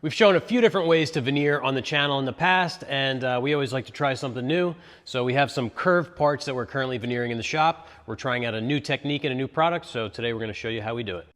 We've shown a few different ways to veneer on the channel in the past, and we always like to try something new. So we have some curved parts that we're currently veneering in the shop. We're trying out a new technique and a new product, so today we're going to show you how we do it.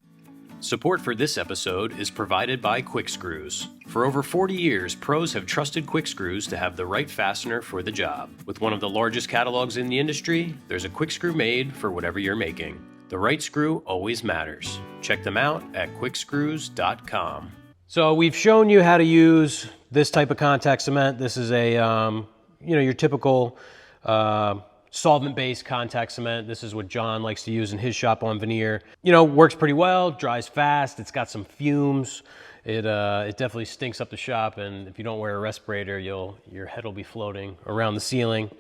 Support for this episode is provided by Quick Screws. For over 40 years, pros have trusted Quick Screws to have the right fastener for the job. With one of the largest catalogs in the industry, there's a quick screw made for whatever you're making. The right screw always matters. Check them out at quickscrews.com. So we've shown you how to use this type of contact cement. This is a, your typical solvent-based contact cement. This is what John likes to use in his shop on veneer. Works pretty well, dries fast. It's got some fumes. It definitely stinks up the shop, and if you don't wear a respirator, your head will be floating around the ceiling.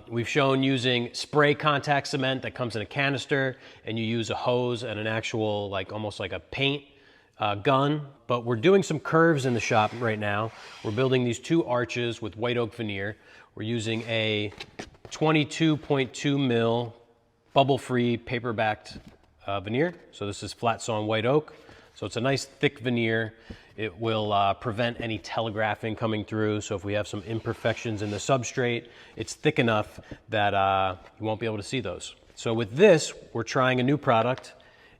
We've shown using spray contact cement that comes in a canister, and you use a hose and an actual, almost like a paint gun, but we're doing some curves in the shop right now. We're building these two arches with white oak veneer. We're using a 22.2 mil bubble-free paper-backed veneer. So this is flat sawn white oak. So it's a nice thick veneer. It will prevent any telegraphing coming through. So if we have some imperfections in the substrate, it's thick enough that you won't be able to see those. So with this, we're trying a new product.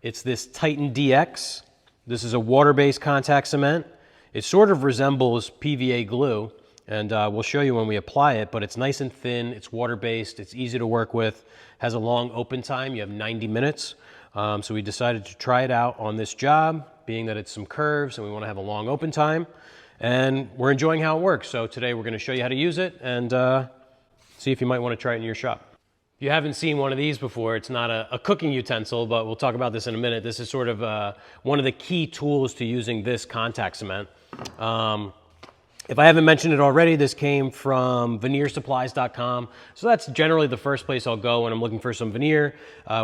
It's this Titan DX. This is a water-based contact cement. It sort of resembles PVA glue, and we'll show you when we apply it, but it's nice and thin, it's water-based, it's easy to work with, has a long open time. You have 90 minutes. So we decided to try it out on this job, being that it's some curves and we want to have a long open time, and we're enjoying how it works. So today we're going to show you how to use it and see if you might want to try it in your shop. If you haven't seen one of these before, it's not a cooking utensil, but we'll talk about this in a minute. This is sort of one of the key tools to using this contact cement. If I haven't mentioned it already, this came from veneersupplies.com. So that's generally the first place I'll go when I'm looking for some veneer.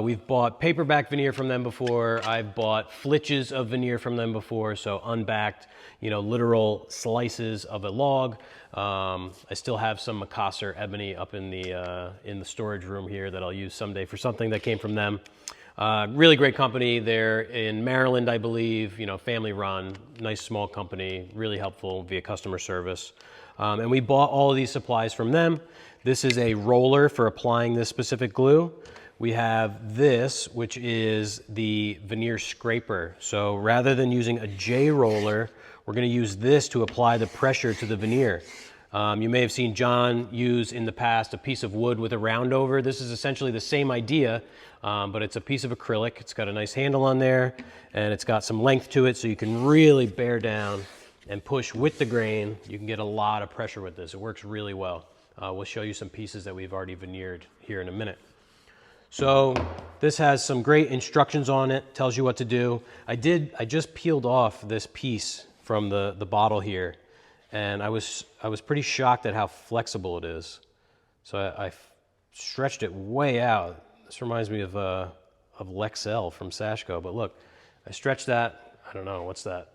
We've bought paperback veneer from them before. I've bought flitches of veneer from them before, so unbacked, literal slices of a log. I still have some Macassar ebony up in the storage room here that I'll use someday for something that came from them. Really great company. They're in Maryland, I believe, family run, nice small company, really helpful via customer service. And we bought all of these supplies from them. This is a roller for applying this specific glue. We have this, which is the veneer scraper. So rather than using a J roller, we're going to use this to apply the pressure to the veneer. You may have seen John use in the past a piece of wood with a round over. This is essentially the same idea, but it's a piece of acrylic. It's got a nice handle on there, and it's got some length to it, so you can really bear down and push with the grain. You can get a lot of pressure with this. It works really well. We'll show you some pieces that we've already veneered here in a minute. So this has some great instructions on it, tells you what to do. I just peeled off this piece from the bottle here, and I was pretty shocked at how flexible it is. So I stretched it way out. This reminds me of Lexel from Sashco, but look, I stretched that, I don't know, what's that,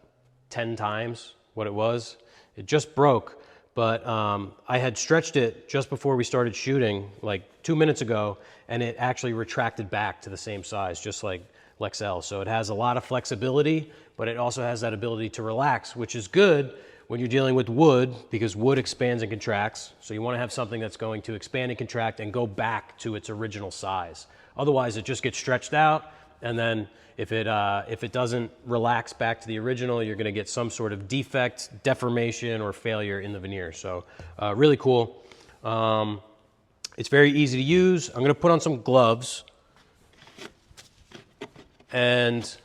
10 times what it was. It just broke, but I had stretched it just before we started shooting, like 2 minutes ago, and it actually retracted back to the same size, just like Lexel. So it has a lot of flexibility, but it also has that ability to relax, which is good when you're dealing with wood, because wood expands and contracts. So you want to have something that's going to expand and contract and go back to its original size. Otherwise, it just gets stretched out, and then if it doesn't relax back to the original, you're going to get some sort of defect, deformation, or failure in the veneer. So really cool. It's very easy to use. I'm going to put on some gloves. And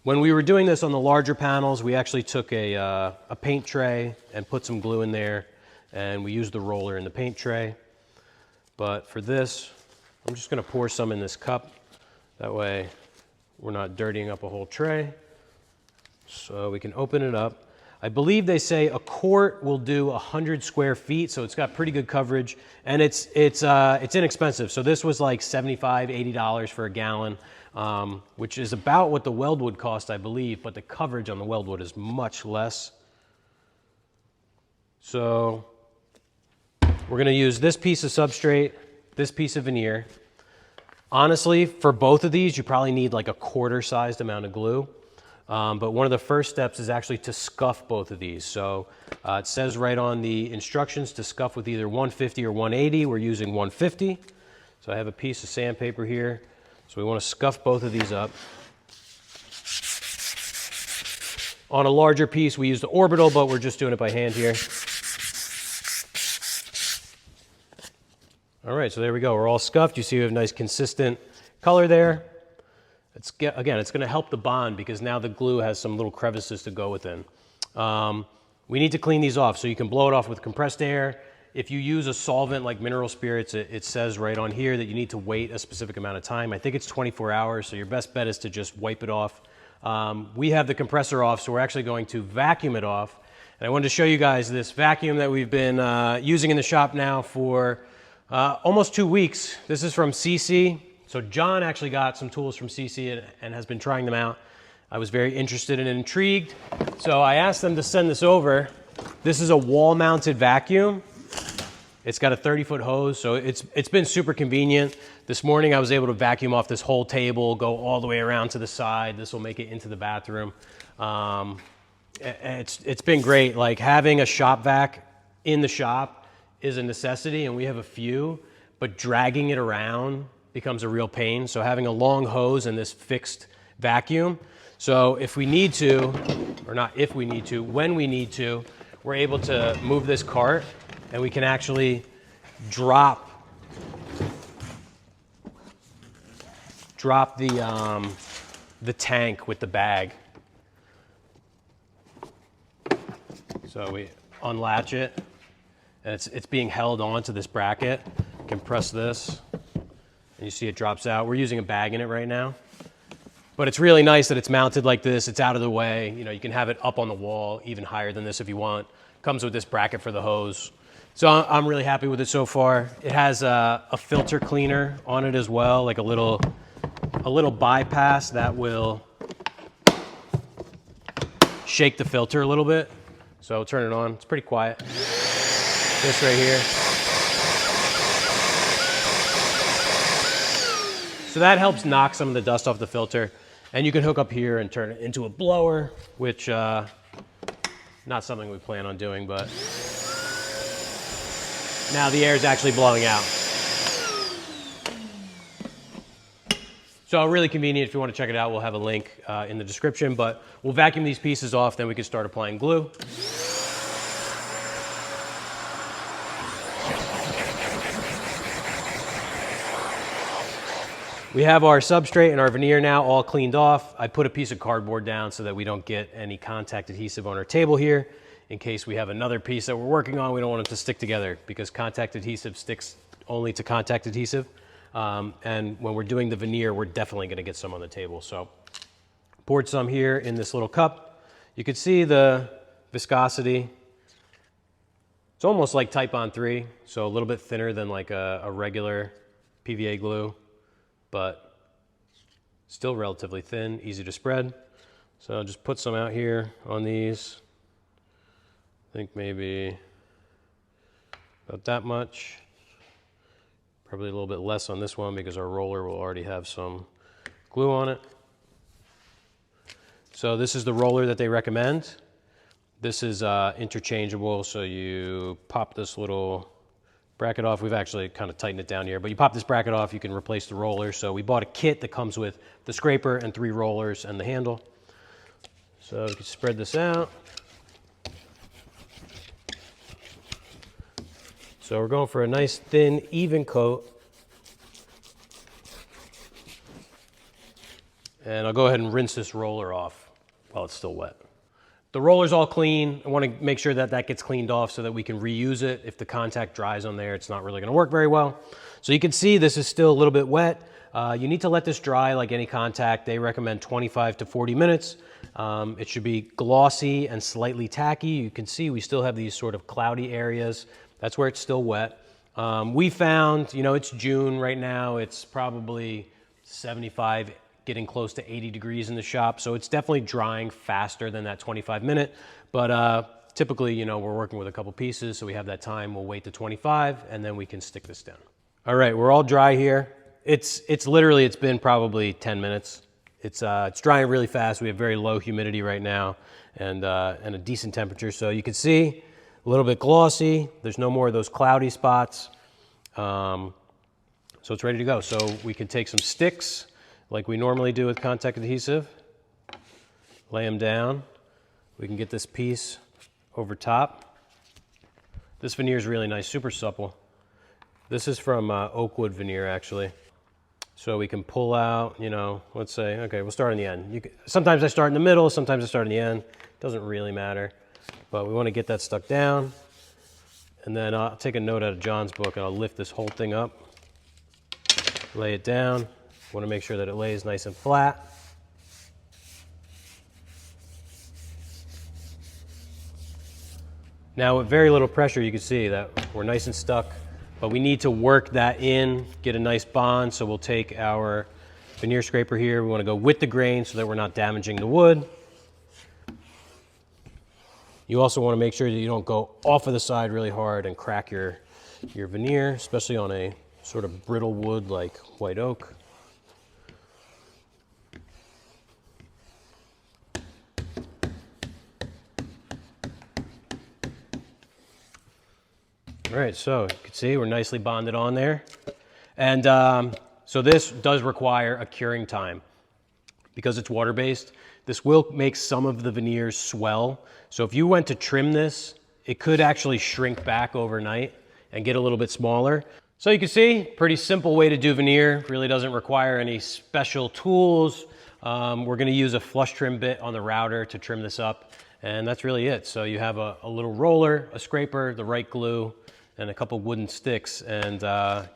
when we were doing this on the larger panels, we actually took a paint tray and put some glue in there, and we used the roller in the paint tray. But for this, I'm just going to pour some in this cup. That way we're not dirtying up a whole tray. So we can open it up. I believe they say a quart will do 100 square feet, so it's got pretty good coverage, and it's inexpensive. So this was like $75, $80 for a gallon, which is about what the weldwood cost, I believe, but the coverage on the weldwood is much less. So we're going to use this piece of substrate, this piece of veneer. Honestly, for both of these, you probably need like a quarter-sized amount of glue. But one of the first steps is actually to scuff both of these. So it says right on the instructions to scuff with either 150 or 180. We're using 150. So I have a piece of sandpaper here. So we want to scuff both of these up. On a larger piece, we use the orbital, but we're just doing it by hand here. All right, so there we go. We're all scuffed. You see we have a nice consistent color there. Again, it's going to help the bond because now the glue has some little crevices to go within. We need to clean these off, so you can blow it off with compressed air. If you use a solvent like mineral spirits, it says right on here that you need to wait a specific amount of time. I think it's 24 hours, so your best bet is to just wipe it off. We have the compressor off, so we're actually going to vacuum it off. And I wanted to show you guys this vacuum that we've been using in the shop now for almost 2 weeks. This is from SEESII. So John actually got some tools from SEESII and has been trying them out. I was very interested and intrigued, so I asked them to send this over. This is a wall-mounted vacuum. It's got a 30-foot hose, so it's been super convenient. This morning I was able to vacuum off this whole table, go all the way around to the side. This will make it into the bathroom. It's been great. Like having a shop vac in the shop is a necessity, and we have a few, but dragging it around becomes a real pain. So having a long hose and this fixed vacuum. So if we need to, or not if we need to, when we need to, we're able to move this cart and we can actually drop the tank with the bag. So we unlatch it and it's being held onto this bracket. You can press this and you see it drops out. We're using a bag in it right now. But it's really nice that it's mounted like this. It's out of the way. You know, you can have it up on the wall, even higher than this if you want. Comes with this bracket for the hose. So I'm really happy with it so far. It has a filter cleaner on it as well, like a little bypass that will shake the filter a little bit. So turn it on. It's pretty quiet. This right here. So that helps knock some of the dust off the filter. And you can hook up here and turn it into a blower, which not something we plan on doing, but now the air is actually blowing out. So really convenient. If you want to check it out, we'll have a link in the description, but we'll vacuum these pieces off, then we can start applying glue. We have our substrate and our veneer now all cleaned off. I put a piece of cardboard down so that we don't get any contact adhesive on our table here. In case we have another piece that we're working on, we don't want it to stick together because contact adhesive sticks only to contact adhesive. And when we're doing the veneer, we're definitely gonna get some on the table. So poured some here in this little cup. You can see the viscosity. It's almost like Type-On 3, so a little bit thinner than like a regular PVA glue, but still relatively thin, easy to spread. So I'll just put some out here on these. I think maybe about that much. Probably a little bit less on this one because our roller will already have some glue on it. So this is the roller that they recommend. This is interchangeable, so you pop this little bracket off. We've actually kind of tightened it down here, but you pop this bracket off, you can replace the roller. So we bought a kit that comes with the scraper and 3 rollers and the handle. So you can spread this out. So we're going for a nice thin, even coat. And I'll go ahead and rinse this roller off while it's still wet. The roller's all clean. I want to make sure that that gets cleaned off so that we can reuse it. If the contact dries on there, it's not really going to work very well. So you can see this is still a little bit wet. You need to let this dry like any contact. They recommend 25 to 40 minutes. It should be glossy and slightly tacky. You can see we still have these sort of cloudy areas. That's where it's still wet. We found, you know, it's June right now. It's probably 75, getting close to 80 degrees in the shop. So it's definitely drying faster than that 25-minute. But typically, you know, we're working with a couple pieces, so we have that time. We'll wait to 25, and then we can stick this down. All right, we're all dry here. It's been probably 10 minutes. It's drying really fast. We have very low humidity right now and a decent temperature. So you can see a little bit glossy. There's no more of those cloudy spots. So it's ready to go. So we can take some sticks like we normally do with contact adhesive, lay them down. We can get this piece over top. This veneer is really nice, super supple. This is from oak wood veneer, actually. So we can pull out, you know, let's say, okay, we'll start in the end. Sometimes I start in the middle, sometimes I start in the end. Doesn't really matter. But we want to get that stuck down. And then I'll take a note out of John's book and I'll lift this whole thing up. Lay it down. Want to make sure that it lays nice and flat. Now with very little pressure, you can see that we're nice and stuck. But we need to work that in, get a nice bond. So we'll take our veneer scraper here. We want to go with the grain so that we're not damaging the wood. You also want to make sure that you don't go off of the side really hard and crack your veneer, especially on a sort of brittle wood like white oak. All right, so you can see we're nicely bonded on there. And so this does require a curing time. Because it's water-based, this will make some of the veneers swell. So if you went to trim this, it could actually shrink back overnight and get a little bit smaller. So you can see, pretty simple way to do veneer. Really doesn't require any special tools. We're gonna use a flush trim bit on the router to trim this up. And that's really it. So you have a little roller, a scraper, the right glue, and a couple wooden sticks, and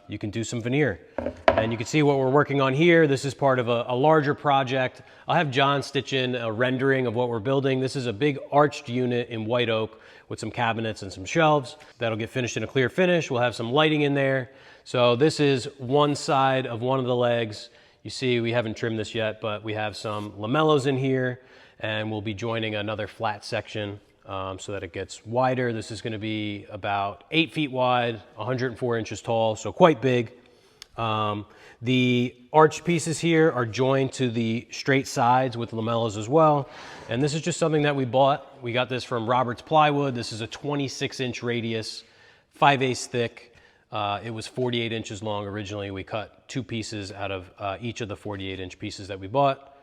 you can do some veneer. And you can see what we're working on here. This is part of a larger project. I'll have John stitch in a rendering of what we're building. This is a big arched unit in white oak with some cabinets and some shelves. That'll get finished in a clear finish. We'll have some lighting in there. So this is one side of one of the legs. You see we haven't trimmed this yet, but we have some lamellos in here, and we'll be joining another flat section so that it gets wider. This is going to be about 8 feet wide, 104 inches tall, so quite big. The arch pieces here are joined to the straight sides with lamellas as well. And this is just something that we bought. We got this from Robert's Plywood. This is a 26-inch radius, 5/8 thick. It was 48 inches long originally. We cut 2 pieces out of each of the 48-inch pieces that we bought.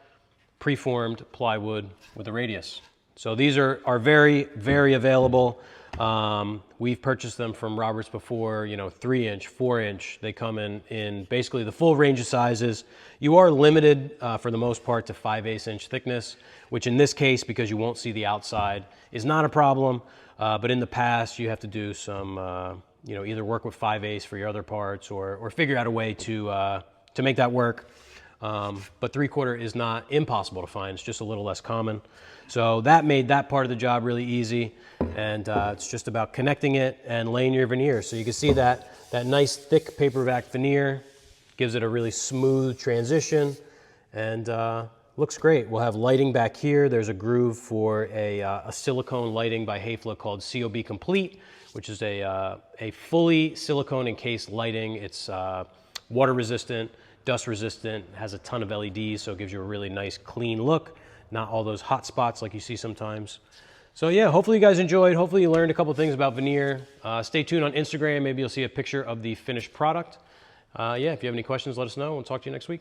Preformed plywood with a radius. So these are very, very available. We've purchased them from Robert's before, you know, 3-inch, 4-inch. They come in basically the full range of sizes. You are limited for the most part to 5/8 inch thickness, which in this case, because you won't see the outside, is not a problem. But in the past, you have to do some, you know, either work with 5/8 for your other parts or figure out a way to make that work. But 3/4 is not impossible to find. It's just a little less common. So that made that part of the job really easy. And it's just about connecting it and laying your veneer. So you can see that nice thick paperback veneer gives it a really smooth transition and looks great. We'll have lighting back here. There's a groove for a silicone lighting by Hayfla called COB Complete, which is a fully silicone encased lighting. It's water resistant, dust resistant, has a ton of LEDs, so it gives you a really nice clean look. Not all those hot spots like you see sometimes. So yeah, hopefully you guys enjoyed. Hopefully you learned a couple things about veneer. Stay tuned on Instagram. Maybe you'll see a picture of the finished product. Yeah, if you have any questions, let us know. We'll talk to you next week.